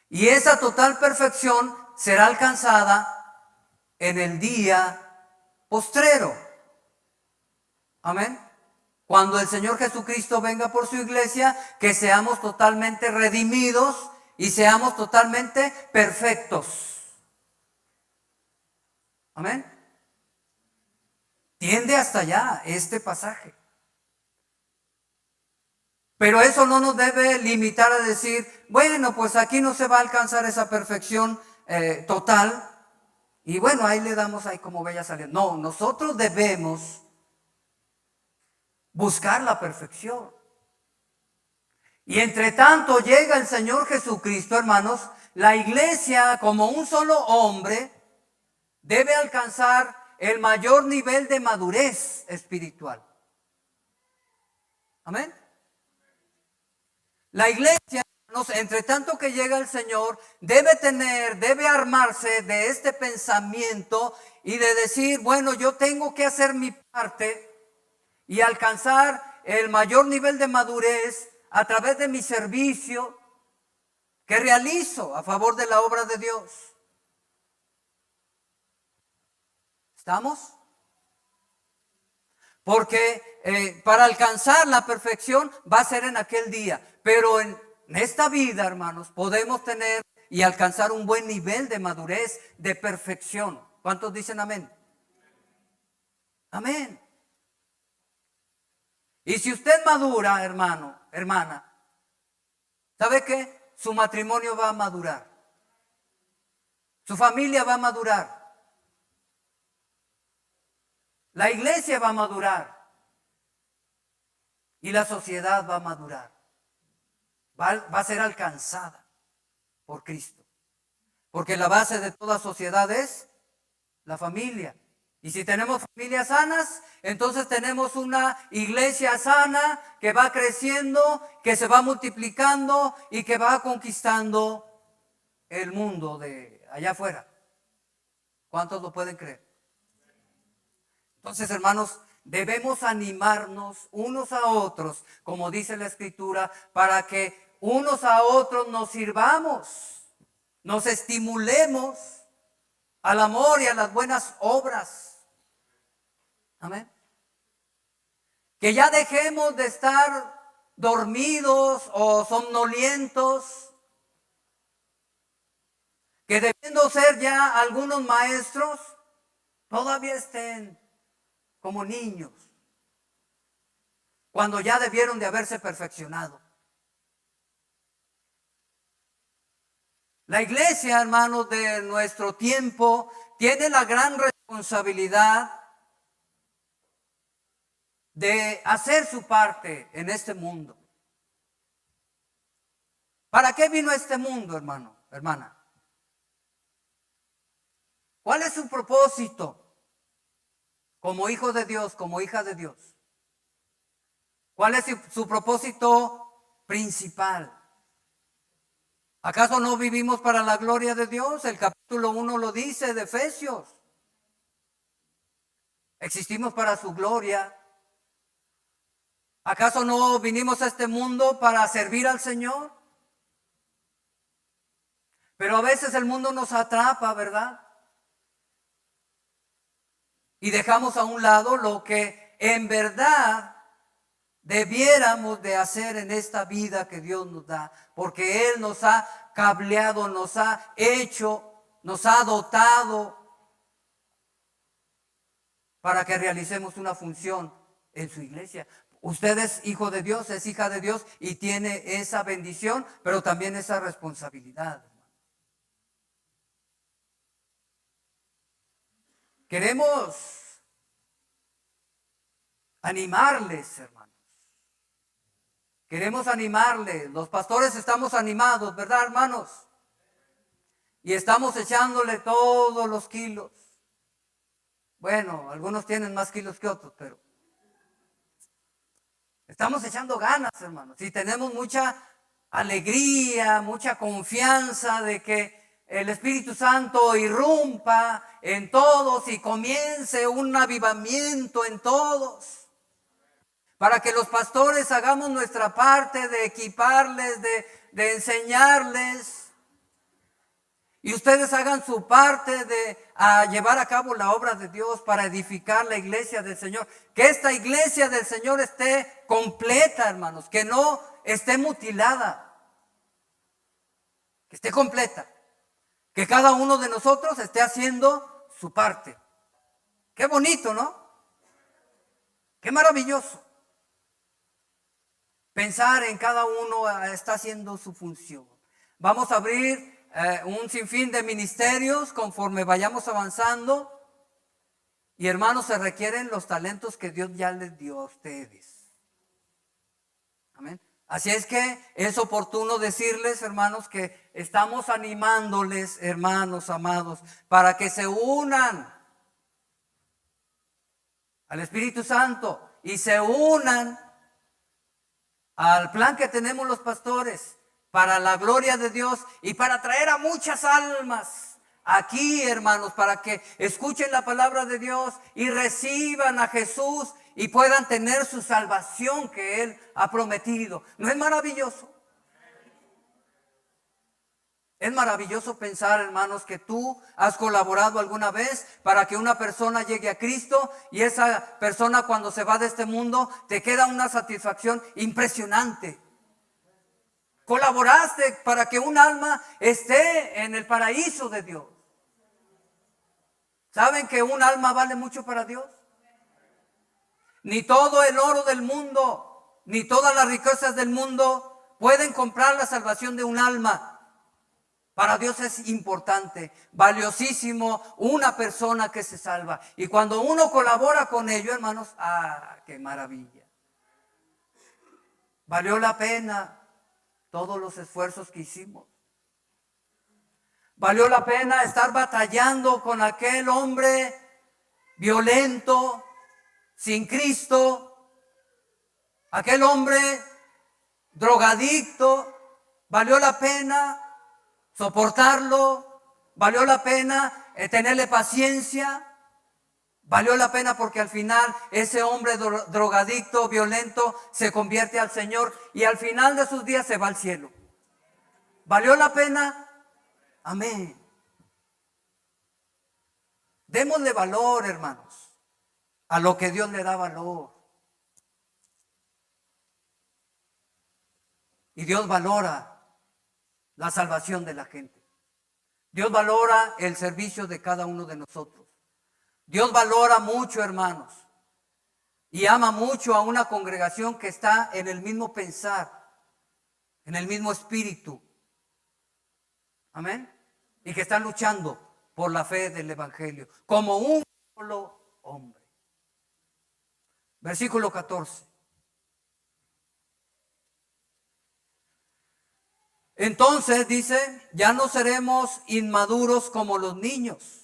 B: Y esa total perfección será alcanzada en el día postrero. Amén. Cuando el Señor Jesucristo venga por su iglesia, que seamos totalmente redimidos y seamos totalmente perfectos. Amén. Tiende hasta allá este pasaje. Pero eso no nos debe limitar a decir, bueno, pues aquí no se va a alcanzar esa perfección total. Y bueno, ahí le damos ahí como vaya saliendo. No, nosotros debemos buscar la perfección. Y entre tanto llega el Señor Jesucristo, hermanos, la iglesia como un solo hombre debe alcanzar el mayor nivel de madurez espiritual. Amén. La iglesia, hermanos, entre tanto que llega el Señor, debe armarse de este pensamiento y de decir, bueno, yo tengo que hacer mi parte y alcanzar el mayor nivel de madurez a través de mi servicio que realizo a favor de la obra de Dios. ¿Estamos? Porque para alcanzar la perfección va a ser en aquel día. Pero en esta vida, hermanos, podemos tener y alcanzar un buen nivel de madurez, de perfección. ¿Cuántos dicen amén? Amén. Y si usted madura, hermano, hermana, ¿sabe qué? Su matrimonio va a madurar. Su familia va a madurar. La iglesia va a madurar. Y la sociedad va a madurar. Va a ser alcanzada por Cristo. Porque la base de toda sociedad es la familia. Y si tenemos familias sanas, entonces tenemos una iglesia sana que va creciendo, que se va multiplicando y que va conquistando el mundo de allá afuera. ¿Cuántos lo pueden creer? Entonces, hermanos, debemos animarnos unos a otros, como dice la Escritura, para que unos a otros nos sirvamos, nos estimulemos al amor y a las buenas obras. Amén. Que ya dejemos de estar dormidos o somnolientos, que debiendo ser ya algunos maestros, todavía estén como niños, cuando ya debieron de haberse perfeccionado. La iglesia, hermanos, de nuestro tiempo, tiene la gran responsabilidad de hacer su parte en este mundo. ¿Para qué vino este mundo, hermano, hermana? ¿Cuál es su propósito como hijo de Dios, como hija de Dios? ¿Cuál es su propósito principal? ¿Acaso no vivimos para la gloria de Dios? El capítulo 1 lo dice de Efesios. Existimos para su gloria. ¿Acaso no vinimos a este mundo para servir al Señor? Pero a veces el mundo nos atrapa, ¿verdad? Y dejamos a un lado lo que en verdad debiéramos de hacer en esta vida que Dios nos da, porque Él nos ha cableado, nos ha hecho, nos ha dotado para que realicemos una función en su iglesia. Usted es hijo de Dios, es hija de Dios y tiene esa bendición, pero también esa responsabilidad. Queremos animarles, hermanos. Queremos animarles. Los pastores estamos animados, ¿verdad, hermanos? Y estamos echándole todos los kilos. Bueno, algunos tienen más kilos que otros, pero estamos echando ganas, hermanos. Y tenemos mucha alegría, mucha confianza de que el Espíritu Santo irrumpa en todos y comience un avivamiento en todos. Para que los pastores hagamos nuestra parte de equiparles, de enseñarles. Y ustedes hagan su parte de llevar a cabo la obra de Dios para edificar la iglesia del Señor. Que esta iglesia del Señor esté completa, hermanos. Que no esté mutilada. Que esté completa. Que cada uno de nosotros esté haciendo su parte. Qué bonito, ¿no? Qué maravilloso. Pensar en cada uno está haciendo su función. Vamos a abrir un sinfín de ministerios conforme vayamos avanzando. Y hermanos, se requieren los talentos que Dios ya les dio a ustedes. Amén. Así es que es oportuno decirles, hermanos, que estamos animándoles, hermanos amados, para que se unan al Espíritu Santo y se unan al plan que tenemos los pastores para la gloria de Dios y para traer a muchas almas aquí, hermanos, para que escuchen la palabra de Dios y reciban a Jesús y puedan tener su salvación que Él ha prometido. ¿No es maravilloso? Es maravilloso pensar, hermanos, que tú has colaborado alguna vez para que una persona llegue a Cristo y esa persona cuando se va de este mundo te queda una satisfacción impresionante. Colaboraste para que un alma esté en el paraíso de Dios. ¿Saben que un alma vale mucho para Dios? Ni todo el oro del mundo, ni todas las riquezas del mundo pueden comprar la salvación de un alma. Para Dios es importante, valiosísimo una persona que se salva. Y cuando uno colabora con ello, hermanos, qué maravilla. Valió la pena todos los esfuerzos que hicimos. Valió la pena estar batallando con aquel hombre violento, sin Cristo, aquel hombre drogadicto. Valió la pena soportarlo, valió la pena tenerle paciencia, valió la pena porque al final ese hombre drogadicto, violento, se convierte al Señor y al final de sus días se va al cielo. ¿Valió la pena? Amén. Démosle valor, hermanos, a lo que Dios le da valor. Y Dios valora la salvación de la gente. Dios valora el servicio de cada uno de nosotros. Dios valora mucho, hermanos, y ama mucho a una congregación que está en el mismo pensar, en el mismo espíritu. Amén. Y que están luchando por la fe del evangelio, como un solo hombre. Versículo 14. Entonces dice, ya no seremos inmaduros como los niños.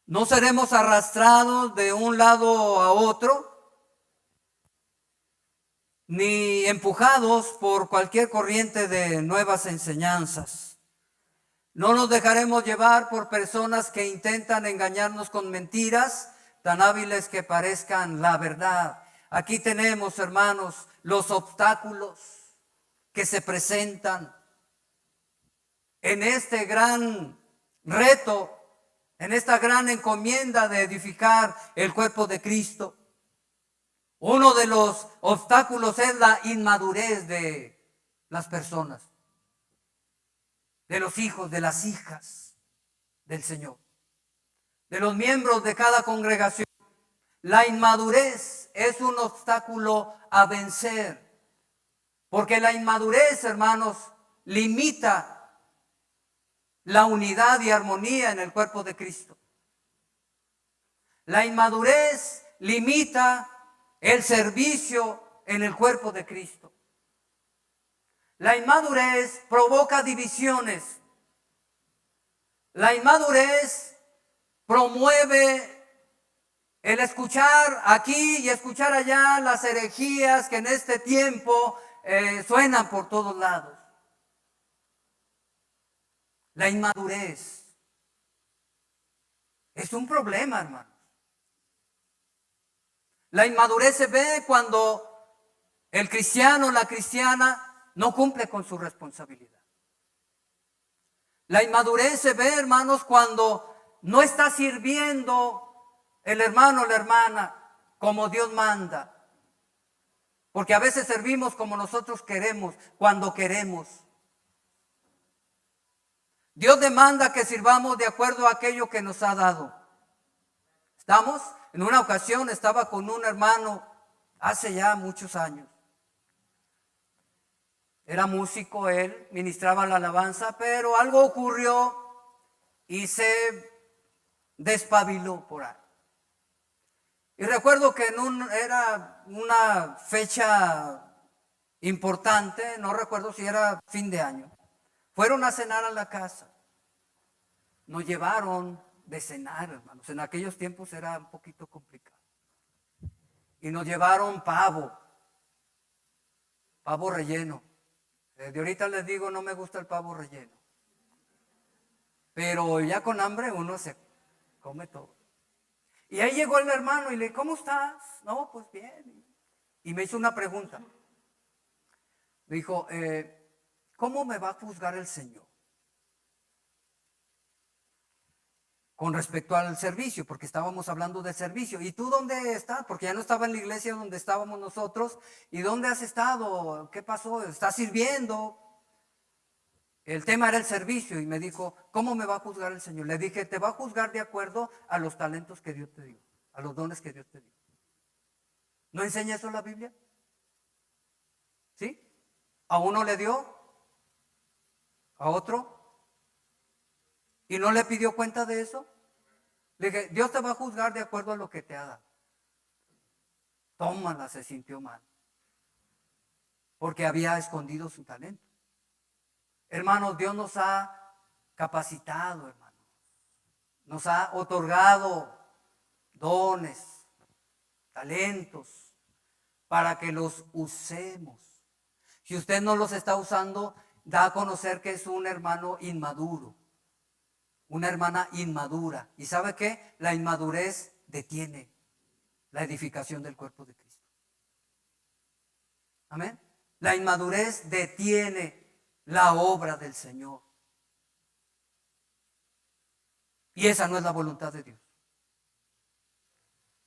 B: No seremos arrastrados de un lado a otro, ni empujados por cualquier corriente de nuevas enseñanzas. No nos dejaremos llevar por personas que intentan engañarnos con mentiras tan hábiles que parezcan la verdad. Aquí tenemos, hermanos, los obstáculos que se presentan en este gran reto, en esta gran encomienda de edificar el cuerpo de Cristo. Uno de los obstáculos es la inmadurez de las personas, de los hijos, de las hijas del Señor, de los miembros de cada congregación. La inmadurez es un obstáculo a vencer. Porque la inmadurez, hermanos, limita la unidad y armonía en el cuerpo de Cristo. La inmadurez limita el servicio en el cuerpo de Cristo. La inmadurez provoca divisiones. La inmadurez promueve el escuchar aquí y escuchar allá las herejías que en este tiempo suenan por todos lados. La inmadurez es un problema, hermanos. La inmadurez se ve cuando el cristiano o la cristiana no cumple con su responsabilidad. La inmadurez se ve, hermanos, cuando no está sirviendo el hermano o la hermana como Dios manda. Porque a veces servimos como nosotros queremos, cuando queremos. Dios demanda que sirvamos de acuerdo a aquello que nos ha dado. ¿Estamos? En una ocasión estaba con un hermano hace ya muchos años. Era músico él, ministraba la alabanza, pero algo ocurrió y se despabiló por ahí. Y recuerdo que era una fecha importante, no recuerdo si era fin de año. Fueron a cenar a la casa. Nos llevaron de cenar, hermanos. En aquellos tiempos era un poquito complicado. Y nos llevaron pavo relleno. De ahorita les digo, no me gusta el pavo relleno. Pero ya con hambre uno se come todo. Y ahí llegó el hermano y le dije, ¿cómo estás? No, pues bien. Y me hizo una pregunta. Me dijo, ¿cómo me va a juzgar el Señor? con respecto al servicio, porque estábamos hablando de servicio. ¿Y tú dónde estás? Porque ya no estaba en la iglesia donde estábamos nosotros. ¿Y dónde has estado? ¿Qué pasó? ¿Estás sirviendo? El tema era el servicio y me dijo, ¿cómo me va a juzgar el Señor? Le dije, te va a juzgar de acuerdo a los talentos que Dios te dio, a los dones que Dios te dio. ¿No enseña eso la Biblia? ¿Sí? ¿A uno le dio? ¿A otro? ¿Y no le pidió cuenta de eso? Le dije, Dios te va a juzgar de acuerdo a lo que te ha dado. Tómala, se sintió mal. Porque había escondido su talento. Hermanos, Dios nos ha capacitado, hermanos. Nos ha otorgado dones, talentos, para que los usemos. Si usted no los está usando, da a conocer que es un hermano inmaduro, una hermana inmadura. ¿Y sabe qué? La inmadurez detiene la edificación del cuerpo de Cristo. Amén. La inmadurez detiene la obra del Señor. Y esa no es la voluntad de Dios.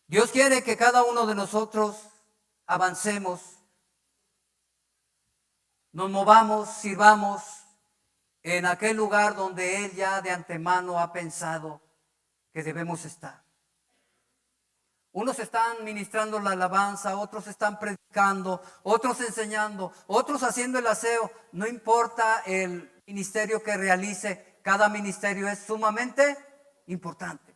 B: Dios quiere que cada uno de nosotros avancemos, nos movamos, sirvamos en aquel lugar donde Él ya de antemano ha pensado que debemos estar. Unos están ministrando la alabanza, otros están predicando, otros enseñando, otros haciendo el aseo. No importa el ministerio que realice, cada ministerio es sumamente importante.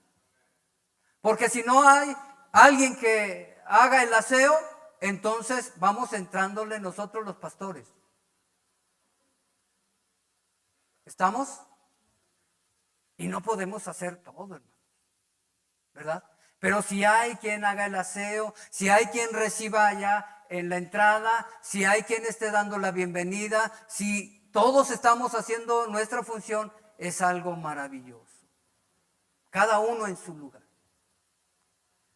B: Porque si no hay alguien que haga el aseo, entonces vamos entrándole nosotros los pastores. ¿Estamos? Y no podemos hacer todo, hermano, ¿verdad? Pero si hay quien haga el aseo, si hay quien reciba allá en la entrada, si hay quien esté dando la bienvenida, si todos estamos haciendo nuestra función, es algo maravilloso. Cada uno en su lugar.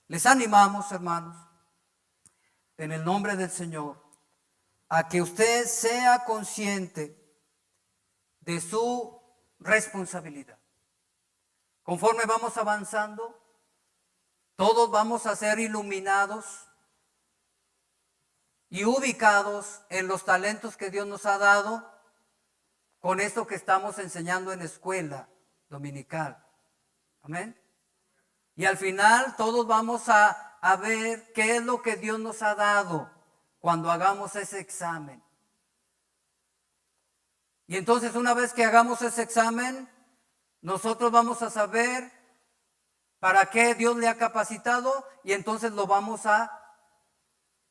B: Les animamos, hermanos, en el nombre del Señor, a que usted sea consciente de su responsabilidad. Conforme vamos avanzando, todos vamos a ser iluminados y ubicados en los talentos que Dios nos ha dado con esto que estamos enseñando en escuela dominical. Amén. Y al final todos vamos a ver qué es lo que Dios nos ha dado cuando hagamos ese examen. Y entonces una vez que hagamos ese examen, nosotros vamos a saber para qué Dios le ha capacitado y entonces lo vamos a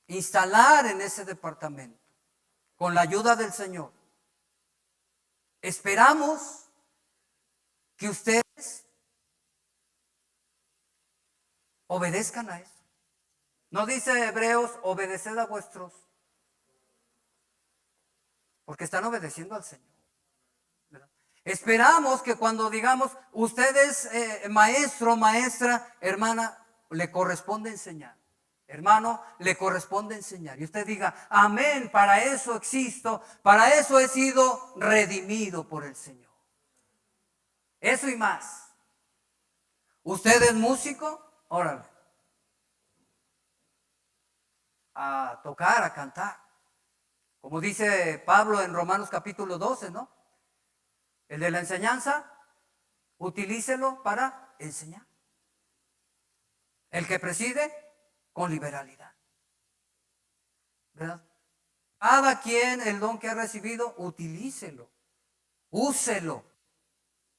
B: instalar en ese departamento con la ayuda del Señor. Esperamos que ustedes obedezcan a eso. No dice Hebreos, obedeced a vuestros, porque están obedeciendo al Señor. Esperamos que cuando digamos, usted es maestro, maestra, hermana, le corresponde enseñar. Hermano, le corresponde enseñar. Y usted diga, amén, para eso existo, para eso he sido redimido por el Señor. Eso y más. ¿Usted es músico? Órale. A tocar, a cantar. Como dice Pablo en Romanos capítulo 12, ¿no? El de la enseñanza, utilícelo para enseñar. El que preside, con liberalidad. ¿Verdad? Cada quien el don que ha recibido, utilícelo. Úselo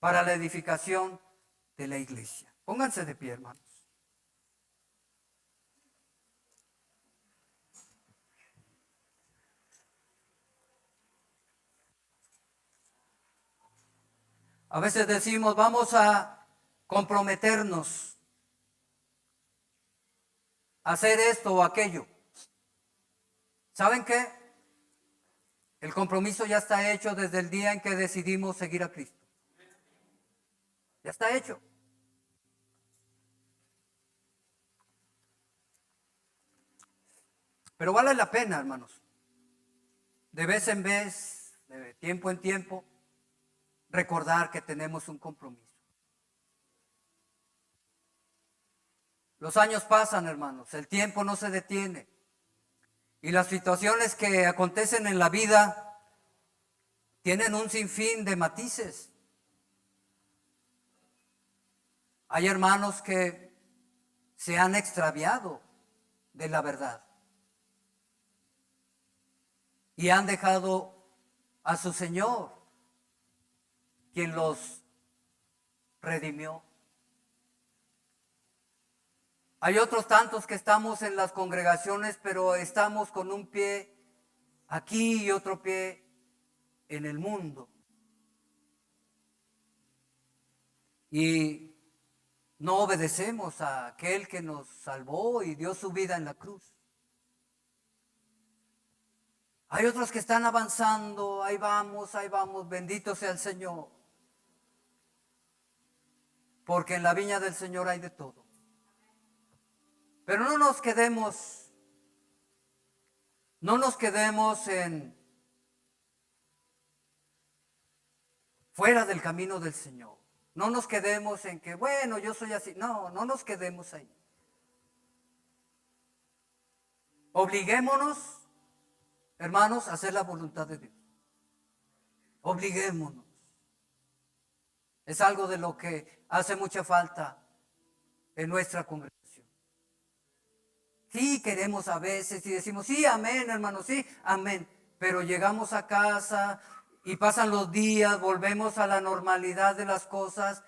B: para la edificación de la iglesia. Pónganse de pie, hermanos. A veces decimos, vamos a comprometernos a hacer esto o aquello. ¿Saben qué? El compromiso ya está hecho desde el día en que decidimos seguir a Cristo. Ya está hecho. Pero vale la pena, hermanos. De vez en vez, de tiempo en tiempo, recordar que tenemos un compromiso. Los años pasan, hermanos, el tiempo no se detiene. Y las situaciones que acontecen en la vida tienen un sinfín de matices. Hay hermanos que se han extraviado de la verdad y han dejado a su Señor, quien los redimió. Hay otros tantos que estamos en las congregaciones, pero estamos con un pie aquí y otro pie en el mundo. Y no obedecemos a aquel que nos salvó y dio su vida en la cruz. Hay otros que están avanzando, ahí vamos, bendito sea el Señor. Porque en la viña del Señor hay de todo. Pero no nos quedemos en fuera del camino del Señor. No nos quedemos en que, bueno, yo soy así. No nos quedemos ahí. Obliguémonos, hermanos, a hacer la voluntad de Dios. Obliguémonos. Es algo de lo que hace mucha falta en nuestra congregación. Sí, queremos a veces y decimos, sí, amén, hermano, sí, amén. Pero llegamos a casa y pasan los días, volvemos a la normalidad de las cosas.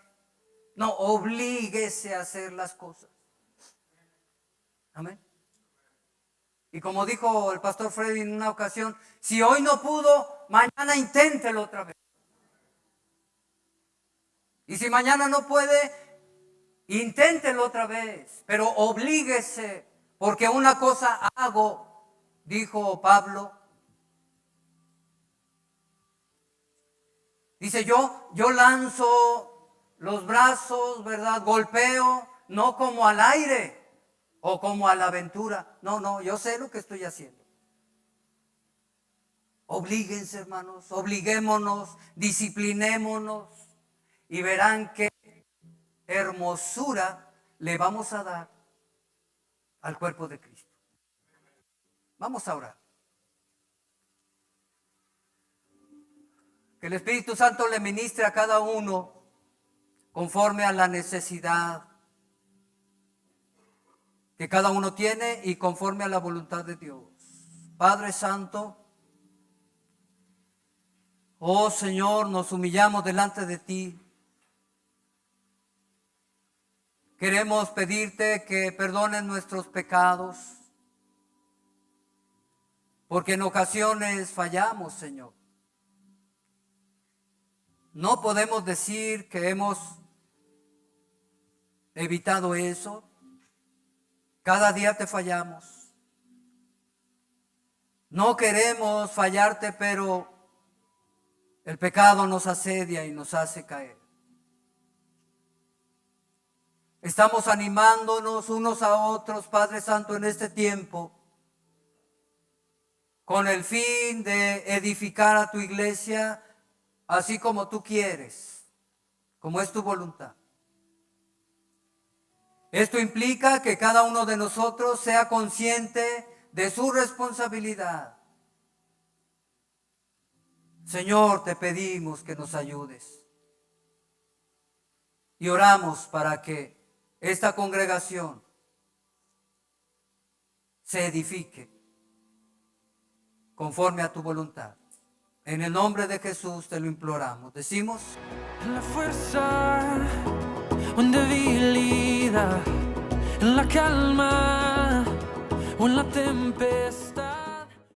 B: No, oblíguese a hacer las cosas. Amén. Y como dijo el pastor Freddy en una ocasión, si hoy no pudo, mañana inténtelo otra vez. Y si mañana no puede, inténtelo otra vez. Pero oblíguese, porque una cosa hago, dijo Pablo. Dice, yo lanzo los brazos, ¿verdad? Golpeo, no como al aire o como a la aventura. No, yo sé lo que estoy haciendo. Oblíguense, hermanos, obliguémonos, disciplinémonos y verán qué hermosura le vamos a dar al cuerpo de Cristo. Vamos a orar. Que el Espíritu Santo le ministre a cada uno conforme a la necesidad que cada uno tiene y conforme a la voluntad de Dios. Padre Santo, oh Señor, nos humillamos delante de ti. Queremos pedirte que perdones nuestros pecados, porque en ocasiones fallamos, Señor. No podemos decir que hemos evitado eso. Cada día te fallamos. No queremos fallarte, pero el pecado nos asedia y nos hace caer. Estamos animándonos unos a otros, Padre Santo, en este tiempo, con el fin de edificar a tu iglesia, así como tú quieres, como es tu voluntad. Esto implica que cada uno de nosotros sea consciente de su responsabilidad. Señor, te pedimos que nos ayudes. Y oramos para que esta congregación se edifique conforme a tu voluntad. En el nombre de Jesús te lo imploramos. Decimos:
A: en la fuerza o en debilidad, en la calma o en la tempestad.